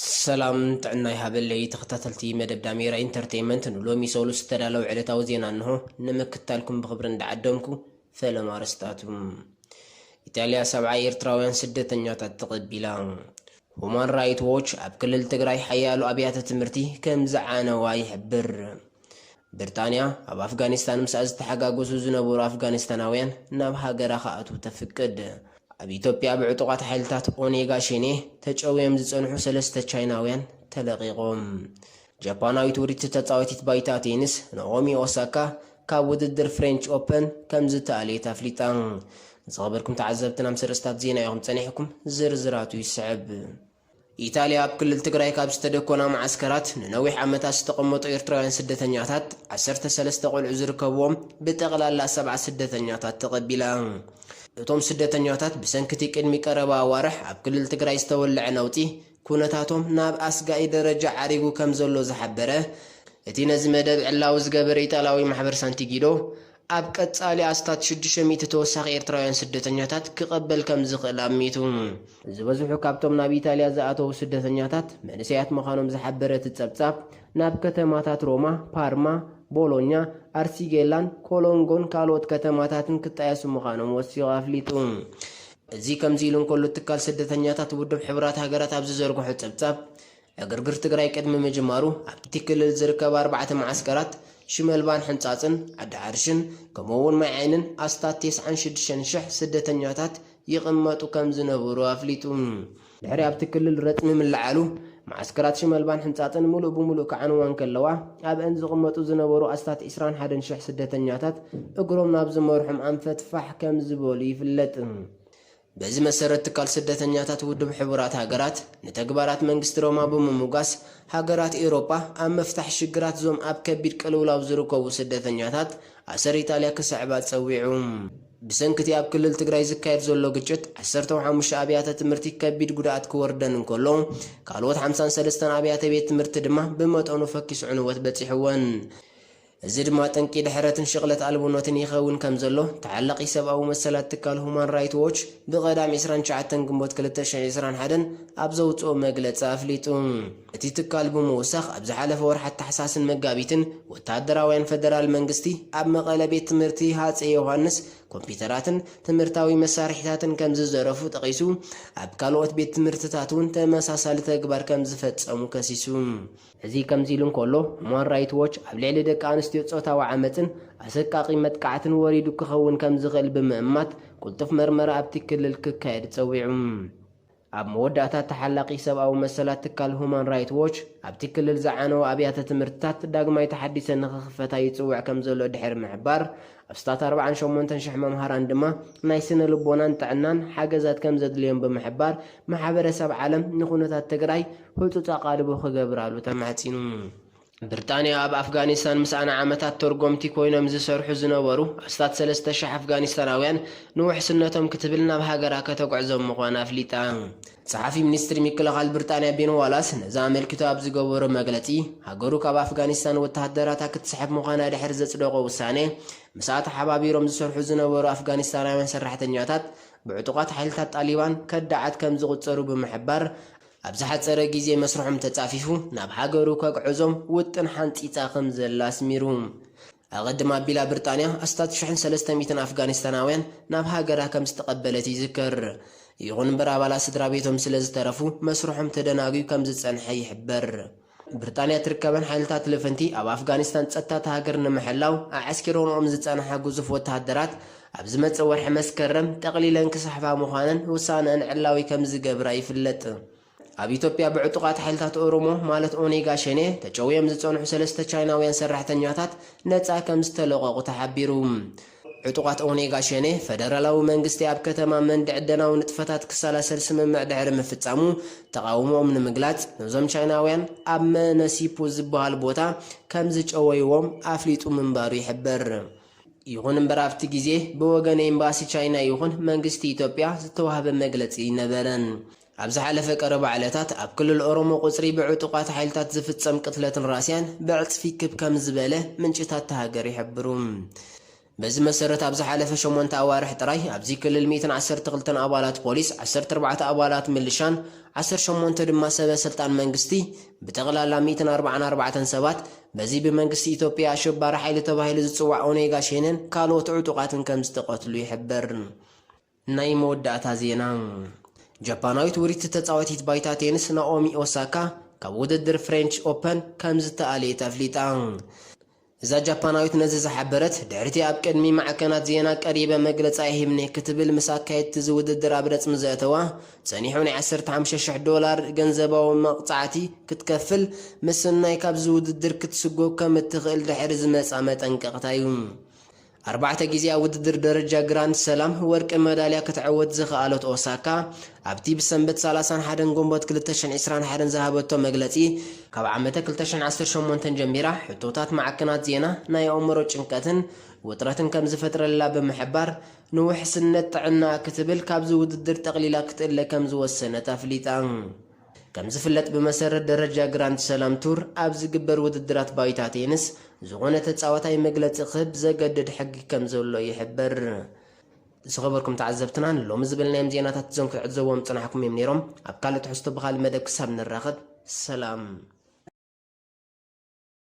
سلام تعناي هابلي تختتلتي مدب داميرا انترتينمنت نلومي سولوس تدالو علتا وزينا انه نمكتالكم بخبرن دعدومكو فيلم ارستاتم إيطاليا 7 إيرتراويان سدتنيات تقبيلان هومان رايت ووتش اب كلل تግራይ حيالو ابيات ትምህርቲ ከም ዝዓነዋ ይሕብር ብሪጣንያ ኣብ ኣፍጋኒስታን ምስ ዝተሓጋገዙ ዝነበሩ ኣፍጋኒስታናውያን ናብ ሃገራ ከኣቱ ተፍቅድ ኣብ ኢትዮጵያ ብዕጡቃት ሓይልታት ኦኔጋ ሸኔ ተጨውዮም ዝጸንሑ ሰለስተ ቻይናውያን ተለቂቖም ጃፓናዊት ውሪት ተጻዋቲት ባይታ ቴኒስ ናኦሚ ኦሳካ ካብ ውድድር ፍሬንች ኦፕን ከም ዝተኣለየት ኣፍሊጣ زغبركم تعذبتنا مسرستات زينة يوم تنحكم زرزراتو يسعب إيطاليا بكل تقرأي كاب ستدكونا معسكرات ننوح عمتا ستقمطو إيرتراوين سدتنياتات عسرت سلستقول عزر كووم بتغلال لا 7 سدتنياتات تقبيلا توم سدتنياتات بسنكتي كلمي كربا وارح بكل تقرأي استولع نوتي كونتاتهم ناب أسقاي درجة عريقو كمزولو زحبره اتي نزمدب علاوز قبر إيطالاوي محبر سانتيجيدو ኣብ ቀጻሊ ኣስታት 600 ተወሳኺ ኤርትራውያን ስደተኛታት ክቐበል ከም ዝኽእል ኣሚቱ ዝበዝሑ ካብቶም ናብ ኢጣልያ ዝኣተዉ ስደተኛታት መንእሰያት ምዃኖም ዝሓበረት ጸብጻብ ናብ ከተማታት ሮማ፣ ፓርማ፣ ቦሎኛ፣ ኣርሲጌላን ኮሎንጎን ካልኦት ከተማታትን ክጣየሱ ምዃኖም ወሲኹ ኣፍሊጡ እዚ ከምዚ ኢሉ እንከሎ ትካል ስደተኛታት ውድብ ሕብራት ሃገራት ኣብ ዝዘርግሖ ጸብጻብ ዕግርግር ትግራይ ቅድሚ ምጅማሩ ኣብቲ ክልል ዝርከባ 4 ማዓስከራት ሽመልባን ሕንጻጽን ዓድዓርሽን ከምኡውን ማይዓይንን ኣስታት 96,000 ስደተኛታት ይቕመጡ ከም ዝነበሩ ኣፍሊጡ ድሕሪ ኣብቲ ክልል ረጥሚ ምልዓሉ ማዓስከራት ሽመልባን ሕንጻጽን ሙሉእ ብሙሉእ ክዓንዋን ከለዋ ኣብአን ዝቕመጡ ዝነበሩ ኣስታት 21,000 ስደተኛታት እግሮም ናብ ዝመርሖም ኣንፈት ፋሕ ከም ዝበሉ ይፍለጥ በዚ መሰረት ትካል ስደተኛታት ውድብ ሕቡራት ሃገራት ንተግባራት መንግስቲ ሮማ ብምሙጋስ ሃገራት ኤውሮጳ ኣብ መፍታሕ ሽግራት ዞም ኣብ ከቢድ ቅልውላው ዝርከቡ ስደተኛታት ኣሰር ኢጣልያ ክስዕባ ጸዊዑ ብሰንክቲ ኣብ ክልል ትግራይ ዝካየድ ዘሎ ግጭት 15 ኣብያተ ትምህርቲ ከቢድ ጉድኣት ክወርደን እንከሎ ካልኦት 53 ኣብያተ ቤት ትምህርቲ ድማ ብመጠኑ ፈኪስ ዕንወት በፂሕወን እዚ ድማ ጠንቂ ድሕረትን ሽቕለት ኣልቦነትን ይኸውን ከም ዘሎ ተዓላቂ ሰብኣዊ መሰላት ትካል ሁማን ራይት ዎች ብቐዳም 29 ግንቦት 2021 ኣብ ዘውፅኦ መግለፂ ኣፍሊጡ እቲ ትካል ብምውሳኽ ኣብ ዝሓለፈ ወርሓት ታሕሳስን መጋቢትን ወታደራውያን ፌደራል መንግስቲ ኣብ መቐለ ቤት ትምህርቲ ሃፀይ ዮሃንስ ኮምፒተራትን ትምህርታዊ መሳርሒታትን ከም ዝዘረፉ ጠቂሱ ኣብ ካልኦት ቤት ትምህርትታት እውን ተመሳሳሊ ተግባር ከም ዝፈጸሙ ከሲሱ እዚ ከምዚ ኢሉ እንከሎ ሁማን ራይት ዎች ኣብ ልዕሊ ደቂ ኣንስትዮ ፆታዊ ዓመፅን ኣሰቃቂ መጥቃዕትን ወሪዱ ክኸውን ከም ዝኽእል ብምእማት ቁልጡፍ መርመራ ኣብቲ ክልል ክካየድ ጸዊዑ ኣብ መወዳእታት ተሓላቂ ሰብኣዊ መሰላት ትካል ሁማን ራይት ዎች ኣብቲ ክልል ዝዓነዉ ኣብያተ ትምህርትታት ዳግማይ ተሓዲሰን ንኽኽፈታ ይጽውዕ ከም ዘሎ ድሕሪ ምሕባር ኣብ ስታት 48,000 መምሃራን ድማ ናይ ስነ ልቦናን ጥዕናን ሓገዛት ከም ዘድልዮም ብምሕባር ማሕበረሰብ ዓለም ንኹነታት ትግራይ ህፁፅ ኣቓልቦ ክገብራሉ ተማዕፂኑ ብሪጣንያ ኣብ ኣፍጋኒስታን ምስኣና ዓመታት ተርጎምቲ ኮይኖም ዝሰርሑ ዝነበሩ ኣስታት 3,000 ኣፍጋኒስታናውያን ንውሕስነቶም ክትብል ናብ ሃገራ ከተጓዕዞም ምዃና ኣፍሊጣ ጸሓፊ ሚኒስትሪ ምክልኻል ብሪጣንያ ቤን ዋላስ ነዛ ኣመልኪቱ ኣብ ዝገበሮ መግለጺ ሃገሩ ካብ ኣፍጋኒስታን ወተሃደራታ ክትስሕብ ምዃና ድሕሪ ዘጽደቆ ውሳኔ ምስኣታ ሓባቢሮም ዝሰርሑ ዝነበሩ ኣፍጋኒስታናውያን ሰራሕተኛታት ብዕጡቃት ሓይልታት ጣሊባን ከዳዓት ከም ዝቝጸሩ ብምሕባር ኣብ ዝሓፀረ ግዜ መስርሖም ተጻፊፉ ናብ ሃገሩ ከግዕዞም ውጥን ሓንፂፃ ከም ዘላ ኣስሚሩ ኣቐድማ ኣቢላ ብሪጣንያ ኣስታት 300 ኣፍጋኒስታናውያን ናብ ሃገራ ከም ዝተቐበለት ይዝከር ይኹን እምበር ኣባላት ስድራ ቤቶም ስለ ዝተረፉ መስርሖም ተደናግዩ ከም ዝጸንሐ ይሕበር ብሪጣንያ ትርከበን ሓይልታት ልፍንቲ ኣብ ኣፍጋኒስታን ጸጥታ ሃገር ንምሕላው ኣዓስኪሮንኦም ዝጸንሐ ግዙፍ ወተሃደራት ኣብ ዝመጽእ ወርሒ መስከረም ጠቕሊለን ክስሕባ ምዃነን ውሳነአን ዕላዊ ከም ዝገብራ ይፍለጥ ኣብ ኢትዮጵያ ብዕጡቃት ሓይልታት ኦሮሞ ማለት ኦኔጋ ሸኔ ተጨውዮም ዝጸንሑ 3 ቻይናውያን ሰራሕተኛታት ነፃ ከም ዝተለቐቑ ተሓቢሩ ዕጡቃት ኦኔጋ ሸኔ ፌደራላዊ መንግስቲ ኣብ ከተማ መንድዕ ደናዊ ንጥፈታት ክሰላሰል ስምምዕ ድሕሪ ምፍጻሙ ተቃውሞኦም ንምግላጽ ነዞም ቻይናውያን ኣብ መነሲፑ ዝበሃል ቦታ ከም ዝጨወይዎም ኣፍሊጡ ምንባሩ ይሕበር ይኹን እምበር ኣብቲ ግዜ ብወገን ኤምባሲ ቻይና ይኹን መንግስቲ ኢትዮጵያ ዝተዋህበ መግለጺ ነበረን ኣብ ዝሓለፈ ቀረባ ዕለታት ኣብ ክልል ኦሮሞ ቁጽሪ ብዕጡቃት ሓይልታት ዝፍጸም ቅትለትን ራስያን ብዕጽፊ ክብ ከም ዝበለ ምንጭታት ተሃገር ይሕብሩ በዚ መሰረት ኣብ ዝሓለፈ 8 ኣዋርሕ ጥራይ ኣብዚ ክልል 112 ኣባላት ፖሊስ 14 ኣባላት ሚሊሻን 18 ድማ ሰበስልጣን መንግስቲ ብጠቕላላ 144 ሰባት በዚ ብመንግስቲ ኢትዮጵያ ኣሸባሪ ሓይሊ ተባሂሉ ዝጽዋዕ ኦኔጋ ሸነን ካልኦት ዕጡቃትን ከም ዝተቐትሉ ይሕበር። ናይ መወዳእታ ዜና ጃፓናዊት ውሪት ተጻዋቲት ባይታ ቴኒስ ናኦሚ ኦሳካ ካብ ውድድር ፍሬንች ኦፐን ከም ዝተኣለየት ኣፍሊጣ። እዛ ጃፓናዊት ነዚ ዝሓበረት ድሕርቲ ኣብ ቅድሚ ማዕከናት ዜና ቀሪበ መግለጻ ይህብኒ ክትብል ምስ ኣካየድቲ ዝውድድር ኣብ ረፅሚ ዘእተዋ ጸኒሑ ናይ $15,000 ገንዘባዊ መቕጻዕቲ ክትከፍል ምስናይ ካብ ዝውድድር ክትስጎብ ከም እትኽእል ድሕሪ ዝመጻ መጠንቀቕታ እዩ። 4 ጊዜ ኣብ ውድድር ደረጃ ግራንድ ሰላም ወርቂ መዳልያ ክትዕወት ዝኽኣለት ኦሳካ ኣብቲ ብሰንበት 31 ግንቦት 2021 ዝሃበቶ መግለጺ ካብ ዓመተ 2018 ጀሚራ ሕቶታት ማዕከናት ዜና ናይ ኣእምሮ ጭንቀትን ውጥረትን ከም ዝፈጥረላ ብምሕባር ንውሕስነት ጥዕና ክትብል ካብዚ ውድድር ጠቕሊላ ክትእለ ከም ዝወሰነት ኣፍሊጣ። ከም ዝፍለጥ ብመሰረት ደረጃ ግራንድ ሰላም ቱር ኣብ ዝግበር ውድድራት ባይታ ቴኒስ ዝኾነ ተጻዋታይ መግለጺ ክህብ ዘገድድ ሕጊ ከም ዘሎ ይሕበር። ዝኸበርኩም ተዓዘብትና ሎሚ ዝብልናዮም ዜናታት እዞም ክትዕዘብዎም ጽናሕኩም እዮም ነይሮም። ኣብ ካልኦት ትሕዝቶ ብኻልእ መደብ ክሳብ ንራኸብ ሰላም።